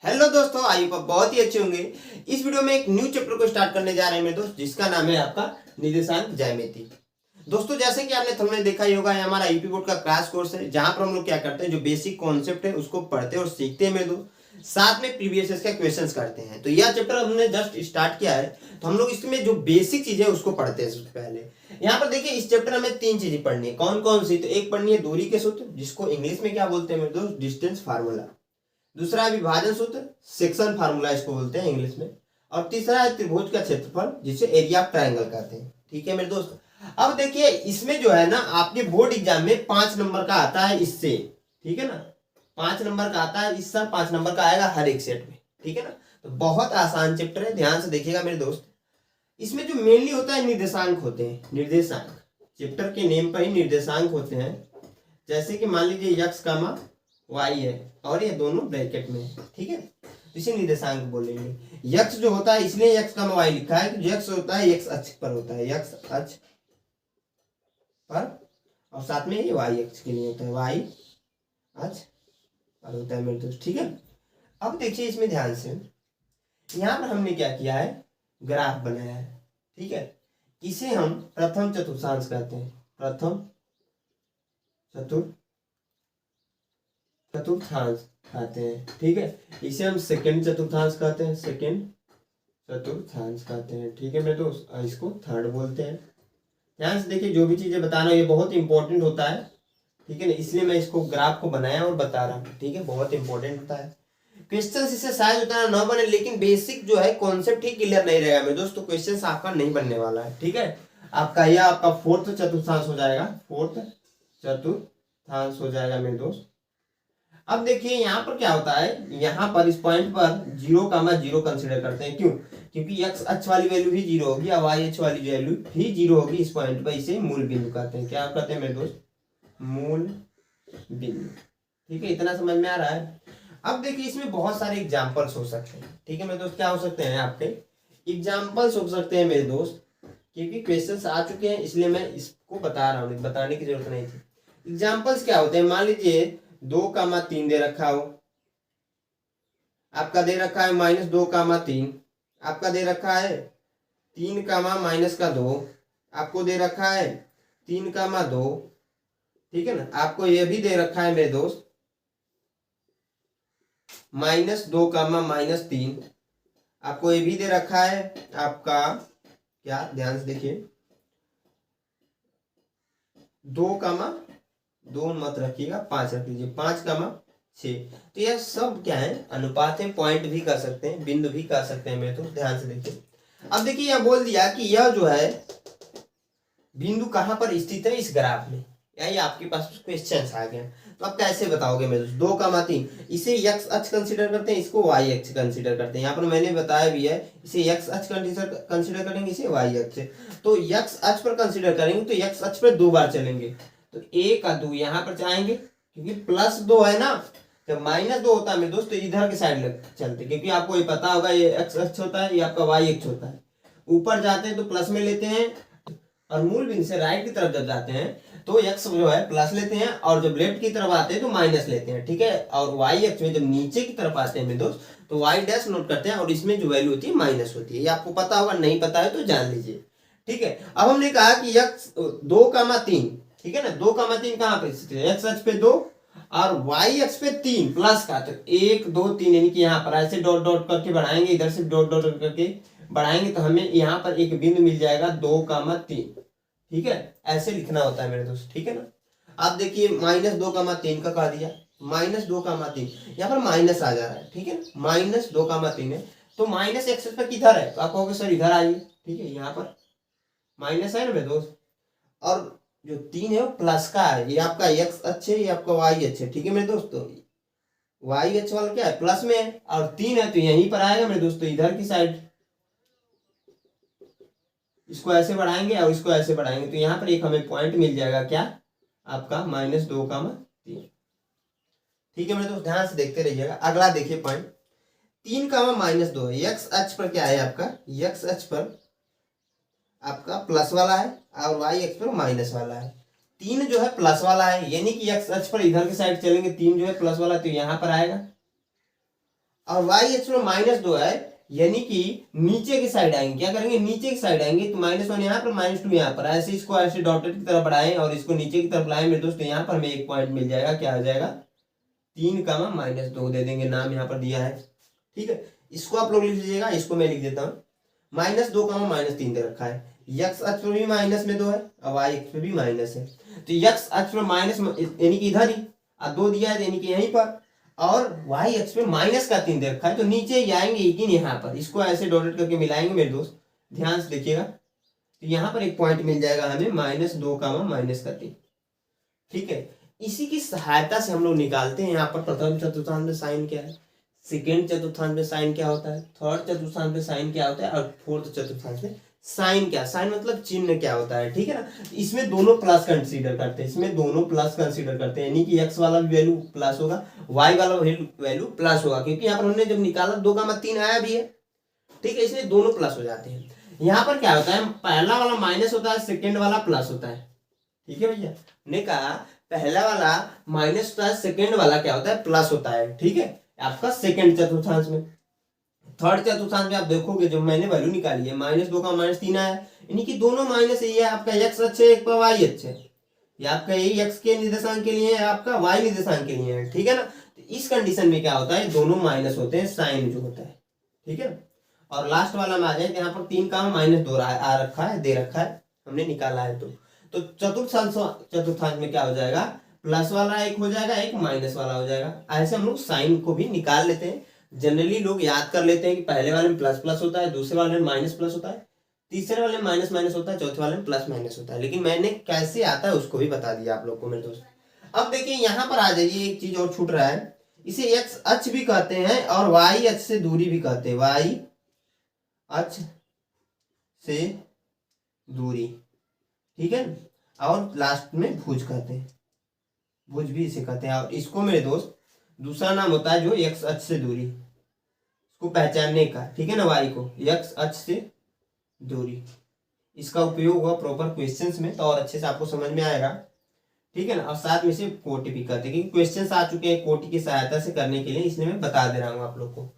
Hello दोस्तों, I hope बहुत ही अच्छे होंगे। इस वीडियो में एक न्यू चैप्टर को स्टार्ट करने जा रहे हैं मेरे दोस्त, जिसका नाम है आपका निर्देशांक ज्यामिति। दोस्तों, जैसे कि आपने थंबनेल देखा ही होगा, ये हमारा यूपी बोर्ड का क्रैश कोर्स है, जहां पर हम लोग क्या करते हैं, जो बेसिक कॉन्सेप्ट है उसको पढ़ते हैं और सीखते हैं मेरे दोस्त। साथ में प्रीवियस ईयर के क्वेश्चंस करते हैं। तो यह चैप्टर हमने जस्ट स्टार्ट किया है, तो हम लोग इसमें जो बेसिक चीजें उसको पढ़ते हैं सबसे पहले। यहाँ पर देखिए, इस चैप्टर में 3 चीजें पढ़नी है। कौन कौन सी? तो एक पढ़नी है दूरी के सूत्र, जिसको इंग्लिश में क्या बोलते हैं मेरे दोस्त, डिस्टेंस फार्मूला। दूसरा है विभाजन सूत्र, सेक्शन फार्मूला इसको बोलते हैं इंग्लिश में। और तीसरा है त्रिभुज का क्षेत्रफल, जिसे एरिया ऑफ ट्रायंगल कहते हैं। ठीक है मेरे दोस्त। अब देखिए, इसमें जो है ना, आपके बोर्ड एग्जाम में 5 नंबर का आता है इससे। ठीक है ना, 5 नंबर का आता है इससे, 5 नंबर का आएगा हर एक सेट में। ठीक है ना, तो बहुत आसान चैप्टर है, ध्यान से देखिएगा मेरे दोस्त। इसमें जो मेनली होता है, निर्देशांक होते हैं। निर्देशांक चैप्टर के नेम पर ही निर्देशांक होते हैं। जैसे कि मान लीजिए यक्स कामा वाई है और ये दोनों ब्रैकेट में है। ठीक है, इसे निर्देशांक बोलेंगे। यक्स जो होता है, इसलिए यक्स कामा वाई लिखा है कि यक्स होता है यक्स अक्ष पर होता है, यक्स अक्ष पर, और साथ में ये वाई अक्ष के लिए होता है, वाई अक्ष पर होता है मेरे दोस्त। ठीक है, अब देखिए इसमें ध्यान से, यहाँ पर हमने क्या किया है, ग्राफ बनाया है। ठीक है, इसे हम प्रथम चतुर्थांश कहते हैं, प्रथम चतुर्थांश कहते हैं। ठीक है, इसे हम सेकंड चतुर्थांश कहते हैं, सेकंड चतुर्थांश कहते हैं। ठीक है मेरे दोस्त, इसको थर्ड बोलते हैं। ध्यान से देखिए, जो भी चीजें बता रहा हूँ ये बहुत इंपॉर्टेंट होता है। ठीक है ना, इसलिए मैं इसको ग्राफ को बनाया और बता रहा हूँ। ठीक है, बहुत इंपॉर्टेंट होता है। क्वेश्चन इससे शायद उतना न बने, लेकिन बेसिक जो है कॉन्सेप्ट ही क्लियर नहीं रहेगा मेरे दोस्त, तो क्वेश्चन आपका नहीं बनने वाला है। ठीक है, आपका यह आपका फोर्थ चतुर्थांश हो जाएगा, फोर्थ चतुर्थांश हो जाएगा मेरे दोस्त। अब देखिए यहाँ पर क्या होता है, यहाँ पर इस पॉइंट पर 0,0 कंसिडर करते हैं। क्यों? क्योंकि x अक्ष वाली वैल्यू भी 0 होगी और y अक्ष वाली वैल्यू भी 0 होगी। इस पॉइंट पर इसे मूल बिंदु कहते हैं। क्या कहते हैं मेरे दोस्त? मूल बिंदु। ठीक है, इतना समझ में आ रहा है। अब देखिए, इसमें बहुत सारे एग्जाम्पल्स हो सकते हैं। ठीक है मेरे दोस्त, क्या हो सकते हैं आपके एग्जाम्पल्स हो सकते हैं मेरे दोस्त, क्योंकि क्वेश्चंस आ चुके हैं इसलिए मैं इसको बता रहा हूँ, बताने की जरूरत नहीं थी। एग्जाम्पल्स क्या होते हैं, मान लीजिए 2,3 दे रखा हो, आपका दे रखा है -2,3, आपका दे रखा है 3,-2, आपको दे रखा है 3,2। ठीक है ना, आपको ये भी दे रखा है मेरे दोस्त -2,-3, आपको ये भी दे रखा है आपका क्या, ध्यान से देखिए, 2,2 मत रखिएगा, 5 रख लीजिए, 5,6। तो यह सब क्या है, अनुपात है। पॉइंट भी कर सकते हैं, बिंदु भी कर सकते हैं मेरे तो, ध्यान से देखिए। अब देखिए, यह बोल दिया कि यह जो है बिंदु कहां पर स्थित है इस ग्राफ में, यही आपके पास क्वेश्चन आ गए। तो आप कैसे बताओगे मेरे दोस्त? 2,3 इसे x अक्ष कंसीडर करते हैं, इसको y अक्ष कंसीडर करते हैं। यहाँ पर मैंने बताया भी है, इसे x अक्ष कंसीडर करेंगे, इसे y अक्ष। तो x अक्ष पर कंसीडर करेंगे तो x अक्ष पर 2 बार चलेंगे, तो 1 का 2 यहाँ पर जाएंगे, क्योंकि +2 है ना। जब -2 होता है मेरे दोस्त, तो इधर के साइड चलते, क्योंकि आपको ये पता होगा, ये x अक्ष होता है, ये आपका y अक्ष होता है। ऊपर जाते हैं तो प्लस में लेते हैं, और मूल बिंदु से राइट की तरफ जब जाते हैं तो x जो है प्लस लेते हैं, और जब लेफ्ट की तरफ आते हैं तो माइनस लेते हैं। ठीक है, और y अक्ष में जब नीचे की तरफ आते हैं मेरे दोस्त, तो y डैश नोट करते हैं, और इसमें जो वैल्यू होती है माइनस होती है। ये आपको पता होगा, नहीं पता है तो जान लीजिए। ठीक है, अब हमने कहा कि x 2,3, ठीक है ना, 2,3 कहाँ पे स्थित है, x अक्ष पे 2 और y अक्ष पे 3 प्लस का, तो 1 2 3, यानी कि यहाँ पर ऐसे डॉट डॉट करके बढ़ाएंगे, इधर से डॉट डॉट करके बढ़ाएंगे, तो हमें यहाँ पर एक बिंदु मिल जाएगा 2,3। ठीक है, ऐसे लिखना होता है मेरे दोस्त। ठीक है ना, आप देखिए -2,3 का कह दिया, -2,3, यहाँ पर माइनस आ जा रहा है। ठीक है, -2,3 है, तो माइनस एक्सेस पर किधर है, तो आप कहोगे सर इधर आइए। ठीक है, यहाँ पर माइनस है ना मेरे दोस्त, और जो 3 है वो प्लस का है, ये आपका x अक्ष है, ये आपका y अक्ष है। ठीक है मेरे दोस्तों, y अक्ष वाला क्या है, प्लस में है, और 3 है तो यहीं पर आएगा मेरे दोस्तों, इधर की साइड। इसको ऐसे बढ़ाएंगे और इसको ऐसे बढ़ाएंगे, तो यहाँ पर एक हमें पॉइंट मिल जाएगा, क्या आपका -2,3। ठीक है मेरे दोस्त, ध्यान से देखते रहिएगा। अगला देखिए पॉइंट 3,-2 है, x अक्ष पर क्या है आपका, x अक्ष पर आपका प्लस वाला है और y अक्ष पर माइनस वाला है। 3 जो है प्लस वाला है, यानी कि x अक्ष पर इधर की साइड चलेंगे, 3 जो है प्लस वाला, तो यहाँ पर आएगा, और वाई अक्ष में -2 है, यानी कि नीचे की साइड आएंगे, क्या करेंगे, नीचे की साइड आएंगे, तो -1 यहाँ पर, -2 यहाँ पर, ऐसे इसको ऐसे डॉटेड की तरफ बढ़ाएं और इसको नीचे की तरफ लाएं मेरे दोस्त, यहाँ पर हमें एक पॉइंट मिल जाएगा, क्या आ जाएगा, 3, -2 दे देंगे, नाम यहाँ पर दिया है, ठीक है। इसको आप लोग लिख लीजिएगा, इसको मैं लिख देता हूँ, -2, -3 दे रखा है, यक्स अक्ष पर भी -2 है और वाई अक्ष पे भी माइनस है, तो यक्स अक्ष में माइनस यानी कि इधर ही, और 2 दिया है यानी कि यहीं पर, और वाई अक्ष पे -3 दे रखा है, तो नीचे ही आएंगे लेकिन यहाँ पर, इसको ऐसे डॉटेड करके मिलाएंगे मेरे दोस्त, ध्यान से देखिएगा, तो यहाँ पर एक पॉइंट मिल जाएगा हमें -2, -3, ठीक है। इसी की सहायता से हम लोग निकालते हैं यहाँ पर प्रथम चतुर्थांश में साइन क्या है, सेकेंड चतुर्थांश में साइन क्या होता है, थर्ड चतुर्थांश में साइन क्या होता है, और फोर्थ चतुर्थांश में साइन क्या, साइन मतलब चिन्ह क्या होता है, ठीक है ना। इसमें दोनों प्लस कंसीडर करते हैं, इसमें दोनों प्लस कंसीडर करते हैं, यानी कि एक्स वाला भी वैल्यू प्लस होगा, वाई वाला वैल्यू प्लस होगा, क्योंकि यहाँ पर हमने जब निकाला 2, 3 आया भी है, ठीक है, इसलिए दोनों प्लस हो जाते हैं। यहाँ पर क्या होता है, पहला वाला माइनस होता है, सेकेंड वाला प्लस होता है, ठीक है भैया, हमने कहा पहला वाला माइनस होता है, सेकेंड वाला क्या होता है, प्लस होता है, ठीक है, आपका सेकेंड चतुर्थांश में। थर्ड चतुर्थांश में आप देखोगे जो मैंने वैल्यू निकाली है, -2 का -3 आया, यानी कि दोनों माइनस ही है, आपका एक्स अच्छे एक पर वाई अच्छे, ये आपका यही एक्स के निर्देशांक के लिए है, आपका वाई निर्देशांक के लिए है, ठीक है ना। तो इस कंडीशन में क्या होता है, दोनों माइनस होते हैं, साइन जो होता है, ठीक है। और लास्ट वाला में आ जाए, यहाँ पर 3 का -2 आ रखा है, दे रखा है, हमने निकाला है, तो चतुर्थांश में क्या हो जाएगा, प्लस वाला एक हो जाएगा, एक माइनस वाला हो जाएगा, ऐसे हम लोग साइन को भी निकाल लेते हैं। जनरली लोग याद कर लेते हैं कि पहले वाले में प्लस प्लस होता है, दूसरे वाले में माइनस प्लस होता है, तीसरे वाले में माइनस माइनस होता है, चौथे वाले में प्लस माइनस होता है, लेकिन मैंने कैसे आता है उसको भी बता दिया आप लोग को मेरे दोस्त। अब देखिए यहाँ पर आ जाइए, एक चीज और छूट रहा है, इसे एक्स अक्ष भी कहते हैं और वाई अक्ष से दूरी भी कहते हैं, वाई अक्ष से दूरी, ठीक है, और लास्ट में भुज कहते हैं, भुज भी इसे कहते हैं, और इसको मेरे दोस्त दूसरा नाम होता है जो एक्स अक्ष से दूरी, इसको पहचानने का, ठीक है ना, वाई को एक्स अक्ष से दूरी, इसका उपयोग हुआ प्रॉपर क्वेश्चंस में, तो और अच्छे से आपको समझ में आएगा, ठीक है ना। और साथ में से कोटि भी करते हैं, क्योंकि क्वेश्चंस आ चुके हैं कोटि की सहायता से करने के लिए, इसलिए मैं बता दे रहा हूँ आप लोग को,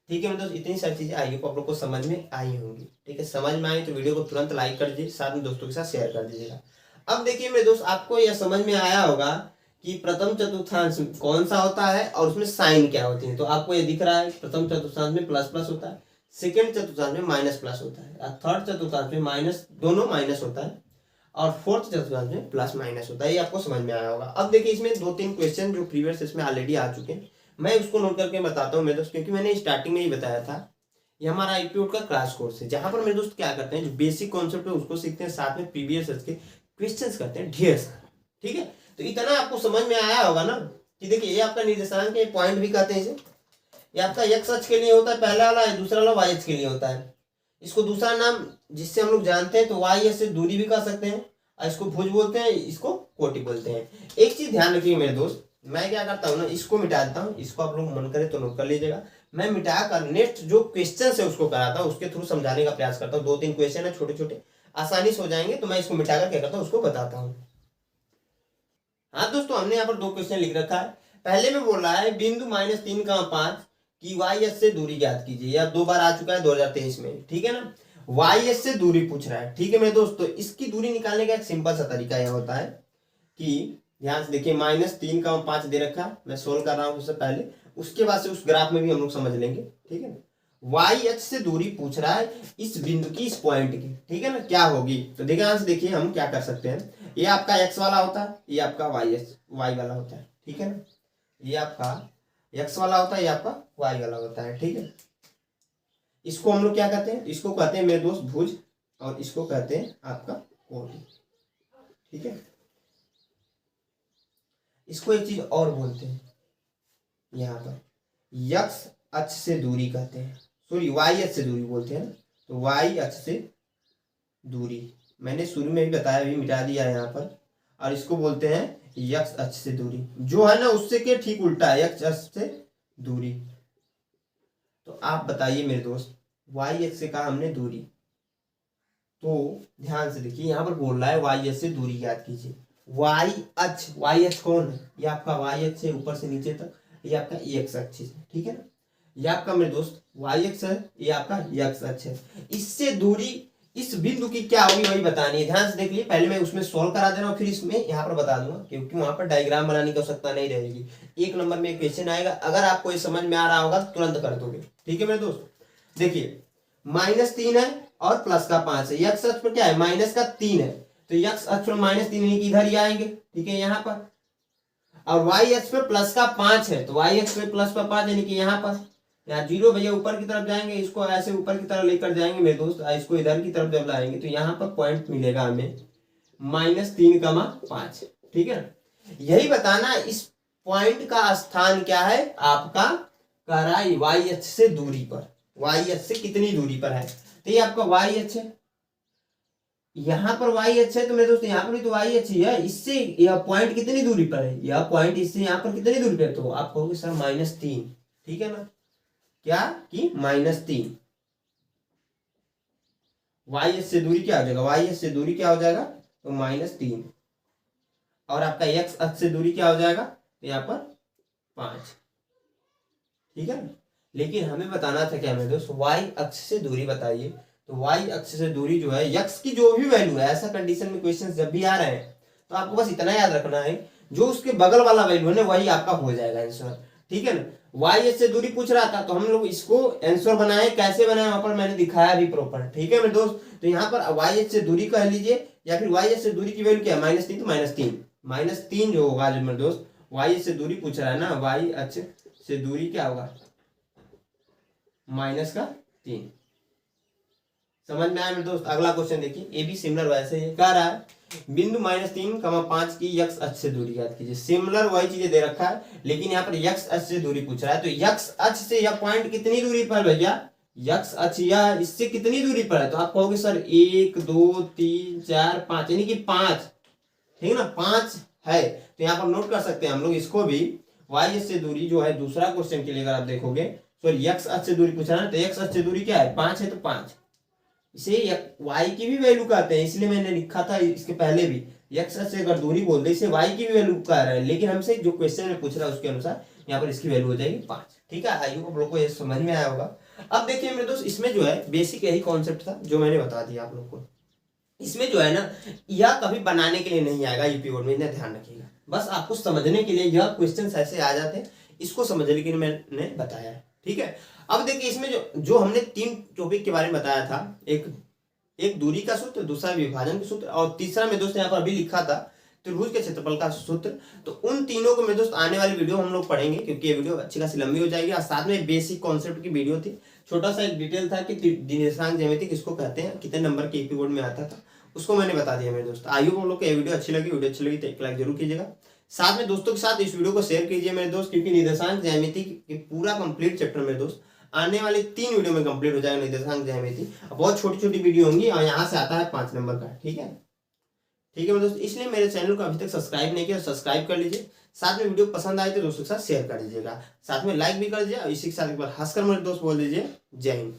ठीक है। मतलब इतनी सारी चीजें आई आप लोग को समझ में आई होंगी, ठीक है। समझ में आई तो वीडियो को तुरंत लाइक कर दीजिए, साथ में दोस्तों के साथ शेयर कर दीजिएगा। अब देखिए मेरे दोस्त, आपको यह समझ में आया होगा कि प्रथम चतुर्थांश कौन सा होता है और उसमें साइन क्या होती है। तो आपको ये दिख रहा है, प्रथम चतुर्थांश में प्लस प्लस होता है, सेकेंड चतुर्थांश में माइनस प्लस होता है, और थर्ड चतुर्थांश में माइनस, दोनों माइनस होता है, और फोर्थ चतुर्थांश में प्लस माइनस होता है। ये आपको समझ में आया होगा। अब देखिए इसमें 2-3 क्वेश्चन जो प्रीवियस इसमें ऑलरेडी आ चुके हैं, मैं उसको नोट करके बताता हूँ मेरे दोस्त, क्योंकि मैंने स्टार्टिंग में ही बताया था, ये हमारा आईपीओ का क्लास कोर्स है, जहां पर मेरे दोस्त क्या करते हैं, जो बेसिक कॉन्सेप्ट है उसको सीखते हैं, साथ में प्रीवियस के क्वेश्चंस करते हैं ढेर सारा, ठीक है। तो इतना आपको समझ में आया होगा ना, कि देखिए ये आपका निर्देशांक है, पॉइंट भी कहते हैं इसे, ये आपका एक्स अक्ष के लिए होता है पहला वाला, दूसरा वाला वाई अक्ष के लिए होता है। इसको दूसरा नाम जिससे हम लोग जानते हैं तो वाई अक्ष से दूरी भी कह सकते हैं, और इसको भुज बोलते हैं, इसको कोटि बोलते हैं। एक चीज ध्यान रखिए मेरे दोस्त, मैं क्या करता हूँ ना, इसको मिटा देता हूँ, इसको आप लोग मन करे तो नोट कर लीजिएगा, मैं मिटा कर नेक्स्ट जो क्वेश्चन है उसको कराता हूँ, उसके थ्रू समझाने का प्रयास करता हूँ। 2-3 क्वेश्चन है छोटे छोटे, आसानी से हो जाएंगे, तो मैं इसको मिटाकर क्या करता हूँ उसको बताता हूँ। हाँ दोस्तों, हमने यहाँ पर 2 क्वेश्चन लिख रखा है। पहले में बोल रहा है बिंदु -3,5 की वाई एस से दूरी ज्ञात कीजिए, यह 2 बार आ चुका है 2023 में, ठीक है ना। वाई एस से दूरी पूछ रहा है, ठीक है मेरे दोस्तों। इसकी दूरी निकालने का एक सिंपल सा तरीका यह होता है कि ध्यान से देखिए, -3,5 दे रखा है, मैं सोल्व कर रहा हूँ उससे पहले, उसके बाद से उस ग्राफ में भी हम लोग समझ लेंगे, ठीक है ना। वाई अक्ष से दूरी पूछ रहा है इस बिंदु की, इस पॉइंट की, ठीक है ना, क्या होगी। तो देखिए यहाँ से देखिए हम क्या कर सकते हैं, ये आपका एक्स वाला होता है, ये आपका वाई वाला होता है, ठीक है ना। ये आपका एक्स वाला होता है, ये आपका वाई वाला होता है, ठीक है। इसको हम लोग क्या कहते हैं, इसको कहते हैं मेरे दोस्त भुज, और इसको कहते हैं आपका कोटि, ठीक है। इसको एक चीज और बोलते हैं, यहाँ पर एक्स अक्ष से दूरी कहते हैं, सॉरी वाई अक्ष से दूरी बोलते हैं, तो वाई अक्ष से दूरी मैंने शुरू में भी बताया, भी मिटा दिया यहाँ पर। और इसको बोलते हैं एक्स अक्ष से दूरी, जो है ना उससे के ठीक उल्टा है, एक्स अक्ष से दूरी। तो आप बताइए मेरे दोस्त, वाई अक्ष से कहा हमने दूरी, तो ध्यान से देखिए यहाँ पर बोल रहा है वाई अक्ष से दूरी ज्ञात कीजिए। वाई अक्ष कौन है, ये आपका वाई अक्ष है ऊपर से नीचे तक, ये आपका एक्स अक्ष है, ठीक है ना। ये आपका मेरे दोस्त वाई अक्ष है, ये आपका एक्स अक्ष है। इससे दूरी इस बिंदु की क्या होगी वही बतानी है। ध्यान से देख लिए, पहले मैं उसमें सॉल्व करा दे रहा हूँ, फिर इसमें यहाँ पर बता दूंगा, क्योंकि वहां पर डायग्राम बनाने की आवश्यकता नहीं रहेगी। 1 नंबर में क्वेश्चन आएगा, अगर आपको ये समझ में आ रहा होगा तो तुरंत कर दोगे। ठीक है मेरे दोस्त, देखिए -3 है और प्लस का 5 है। यक्स अक्ष पर क्या है, माइनस का 3 है, तो यक्स अक्ष पर -3 यानी कि इधर ही आएंगे। ठीक है, यहाँ पर। और वाई अक्ष पर प्लस का 5 है, तो वाई अक्ष पर प्लस का 5 यानी कि यहाँ पर। यहाँ 0 भैया ऊपर की तरफ जाएंगे, इसको ऐसे ऊपर की तरफ लेकर जाएंगे मेरे दोस्त, इसको इधर की तरफ जब लाएंगे तो यहाँ पर पॉइंट मिलेगा हमें -3,5। ठीक है, यही बताना इस पॉइंट का स्थान क्या है आपका, कराई वाई अक्ष से दूरी पर, वाई अक्ष से कितनी दूरी पर है। तो ये आपका वाई अक्ष है, यहाँ पर वाई अक्ष है, तो मेरे दोस्त यहाँ पर भी तो वाई अक्ष है। इससे यह पॉइंट कितनी दूरी पर है, यह पॉइंट इससे यहाँ पर कितनी दूरी पर है, तो आप कहोगे सर -3। ठीक है ना, क्या कि -3। वाई अक्ष से दूरी क्या हो जाएगा, वाई अक्ष से दूरी क्या हो जाएगा, तो -3। और आपका एक्स अक्ष से दूरी क्या हो जाएगा, तो यहाँ पर 5। ठीक है, लेकिन हमें बताना था क्या मेरे दोस्त, वाई अक्ष से दूरी बताइए। तो वाई अक्ष से दूरी जो है, यक्स की जो भी वैल्यू है, ऐसा कंडीशन में क्वेश्चन जब भी आ रहे हैं तो आपको बस इतना याद रखना है, जो उसके बगल वाला वैल्यू है ना वही आपका हो जाएगा आंसर। ठीक है ना, वाई अक्ष से दूरी पूछ रहा था तो हम लोग इसको आंसर बनाए, कैसे बनाए वहां पर मैंने दिखाया भी प्रॉपर। ठीक है मेरे दोस्त, तो यहाँ पर वाई अक्ष से दूरी कह लीजिए, या फिर वाई अक्ष से दूरी की वैल्यू क्या है, -3, तो -3 जो होगा जो मेरे दोस्त, वाई अक्ष से दूरी पूछ रहा है ना, वाई अक्ष से दूरी क्या होगा, -3। समझ में आया मेरे दोस्त। अगला क्वेश्चन देखिए, ये भी सिमिलर वैसे ही कह रहा है, बिंदु -3,5 की यक्स अक्ष से दूरी याद कीजिए। सिमिलर वही चीजें दे रखा है, लेकिन यहाँ पर यक्स अक्ष से दूरी पूछ रहा है। तो यक्स अक्ष से यह पॉइंट कितनी दूरी पर भैया, यक्स अक्ष या इससे कितनी दूरी पर है, तो आप कहोगे सर 1 2 3 4 5 यानी कि 5। ठीक है ना, 5 है, तो यहाँ पर नोट कर सकते हैं हम लोग इसको भी। वाई अक्ष से दूरी जो है दूसरा क्वेश्चन के लिए अगर आप देखोगे, सॉरी यक्स अक्ष से दूरी पूछा है, तो यक्स अक्ष से दूरी क्या है, 5 है, तो 5। इसे y की भी वैल्यू कहते हैं, इसलिए मैंने लिखा था इसके पहले भी, x से अगर दूरी बोल दे इसे y की भी वैल्यू कह रहे हैं, लेकिन हमसे जो क्वेश्चन में पूछ रहा है उसके अनुसार यहाँ पर इसकी वैल्यू हो जाएगी 5। ठीक है, आई होप आप लोग को ये समझ में आया होगा। अब देखिए मेरे दोस्त, इसमें जो है बेसिक यही कॉन्सेप्ट था जो मैंने बता दिया आप लोग को। इसमें जो है ना, यह कभी बनाने के लिए नहीं आएगा यूपी बोर्ड में, इन्हें ध्यान रखिएगा। बस आपको समझने के लिए यह क्वेश्चन ऐसे आ जाते हैं, इसको समझने के लिए मैंने बताया है। ठीक है, अब देखिए इसमें जो हमने 3 टॉपिक के बारे में बताया था, एक दूरी का सूत्र, दूसरा विभाजन का सूत्र, और तीसरा मेरे दोस्त यहाँ पर अभी लिखा था त्रिभुज के क्षेत्रफल का सूत्र। तो उन तीनों को मेरे दोस्त आने वाली वीडियो हम लोग पढ़ेंगे, क्योंकि ये वीडियो अच्छी खासी लंबी हो जाएगी। और साथ में बेसिक कॉन्सेप्ट की वीडियो थी, छोटा सा एक डिटेल था कि निर्देशांक ज्यामिति किसको कहते हैं, कितने नंबर के यूपी बोर्ड में आता था, उसको मैंने बता दिया मेरे दोस्त। आई होप आप लोग को ये वीडियो अच्छी लगी तो एक लाइक जरूर कीजिएगा। साथ में दोस्तों के साथ इस वीडियो को शेयर कीजिए मेरे दोस्त, क्योंकि निर्देशांक ज्यामिति की पूरा कंप्लीट चैप्टर मेरे दोस्त आने वाले 3 वीडियो में कंप्लीट हो जाएगा। निर्देशांक ज्यामिति बहुत छोटी छोटी वीडियो होंगी, और यहाँ से आता है 5 नंबर का। ठीक है मेरे दोस्त, इसलिए मेरे चैनल को अभी तक सब्सक्राइब नहीं किया, सब्सक्राइब कर लीजिए। साथ में वीडियो पसंद आए तो दोस्तों के साथ शेयर कर दीजिएगा, साथ में लाइक भी कर दीजिए। और इसी के साथ एक बार हंसकर मेरे दोस्त बोल दीजिए जय हिंद।